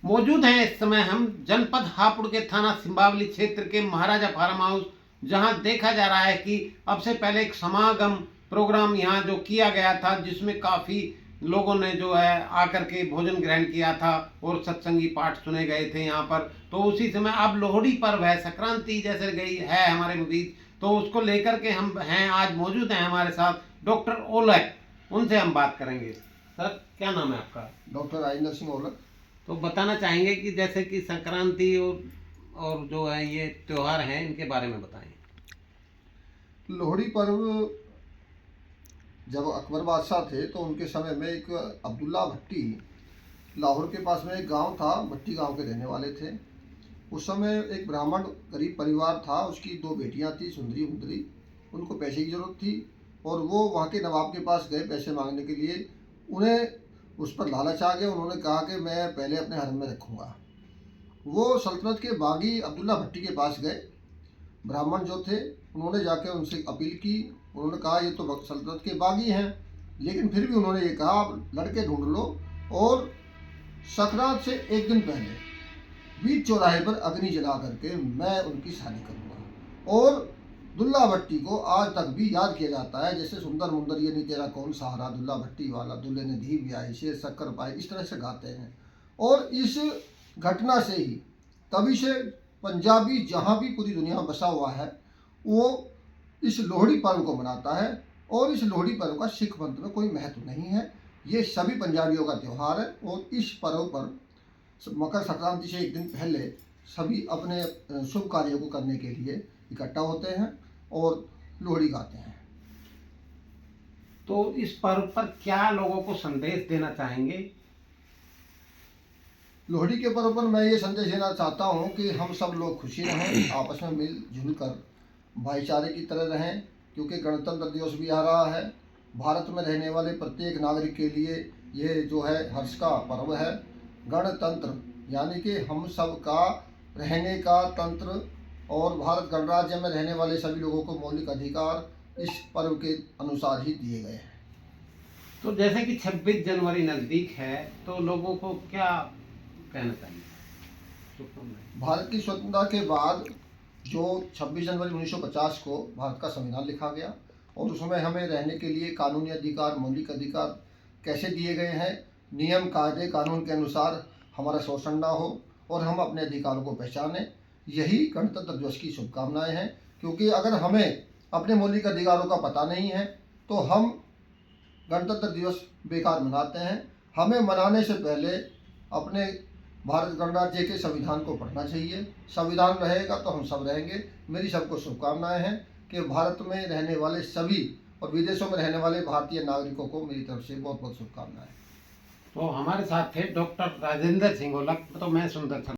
मौजूद हैं इस समय हम जनपद हापुड़ के थाना सिंबावली क्षेत्र के महाराजा फार्म हाउस, जहां देखा जा रहा है कि अब से पहले एक समागम प्रोग्राम यहां जो किया गया था, जिसमें काफ़ी लोगों ने जो है आकर के भोजन ग्रहण किया था और सत्संगी पाठ सुने गए थे यहाँ पर। तो उसी समय अब लोहड़ी पर्व है, संक्रांति जैसे गई है हमारे बीच, तो उसको लेकर के हम हैं आज मौजूद हैं हमारे साथ डॉक्टर ओलक। उनसे हम बात करेंगे। सर, क्या नाम है आपका? डॉक्टर राजेंद्र सिंह ओलक। तो बताना चाहेंगे कि जैसे कि संक्रांति और जो है ये त्योहार हैं, इनके बारे में बताएं। लोहड़ी पर्व जब अकबर बादशाह थे तो उनके समय में एक अब्दुल्ला भट्टी, लाहौर के पास में एक गांव था, भट्टी गांव के रहने वाले थे। उस समय एक ब्राह्मण गरीब परिवार था, उसकी 2 बेटियां थी, सुंदरी मुंदरी। उनको पैसे की ज़रूरत थी और वो वहाँ के नवाब के पास गए पैसे मांगने के लिए। उन्हें उस पर लालच आ गया। उन्होंने कहा कि मैं पहले अपने हरम में रखूँगा। वो सल्तनत के बागी अब्दुल्ला भट्टी के पास गए। ब्राह्मण जो थे उन्होंने जाके उनसे अपील की। उन्होंने कहा ये तो सल्तनत के बागी हैं, लेकिन फिर भी उन्होंने ये कहा आप लड़के ढूंढ लो और संक्रांत से एक दिन पहले बीच चौराहे पर अग्नि जला करके मैं उनकी शादी करूँगा। और दुल्ला भट्टी को आज तक भी याद किया जाता है, जैसे सुंदर मुंदर ये नहीं तेरा कौन सहारा, दुल्ला भट्टी वाला दुल्ले ने धी भी आई, शेर शक्कर पाए, इस तरह से गाते हैं। और इस घटना से ही तभी से पंजाबी जहाँ भी पूरी दुनिया में बसा हुआ है वो इस लोहड़ी पर्व को मनाता है। और इस लोहड़ी पर्व का सिख पंथ में कोई महत्व नहीं है, ये सभी पंजाबियों का त्यौहार है। और इस पर्व पर मकर संक्रांति से एक दिन पहले सभी अपने शुभ कार्यों को करने के लिए इकट्ठा होते हैं और लोहड़ी गाते हैं। तो इस पर्व पर क्या लोगों को संदेश देना चाहेंगे? लोहड़ी के पर्व पर मैं ये संदेश देना चाहता हूँ कि हम सब लोग खुशी रहें, आपस में मिलजुल कर भाईचारे की तरह रहें, क्योंकि गणतंत्र दिवस भी आ रहा है। भारत में रहने वाले प्रत्येक नागरिक के लिए ये जो है हर्ष का पर्व है। गणतंत्र यानी कि हम सब का रहने का तंत्र, और भारत गणराज्य में रहने वाले सभी लोगों को मौलिक अधिकार इस पर्व के अनुसार ही दिए गए हैं। तो जैसे कि 26 जनवरी नज़दीक है, तो लोगों को क्या कहना चाहिए? भारत की स्वतंत्रता के बाद जो 26 जनवरी 1950 को भारत का संविधान लिखा गया और उसमें हमें रहने के लिए कानूनी अधिकार, मौलिक अधिकार कैसे दिए गए हैं, नियम कायदे कानून के अनुसार हमारा शोषण ना हो और हम अपने अधिकारों को पहचानें, यही गणतंत्र दिवस की शुभकामनाएं हैं। क्योंकि अगर हमें अपने मौलिक अधिकारों का पता नहीं है तो हम गणतंत्र दिवस बेकार मनाते हैं। हमें मनाने से पहले अपने भारत गणराज्य के संविधान को पढ़ना चाहिए। संविधान रहेगा तो हम सब रहेंगे। मेरी सबको शुभकामनाएं हैं कि भारत में रहने वाले सभी और विदेशों में रहने वाले भारतीय नागरिकों को मेरी तरफ से बहुत बहुत शुभकामनाएं। तो हमारे साथ थे डॉक्टर राजेंद्र सिंह ओलक। तो मैं सुंदर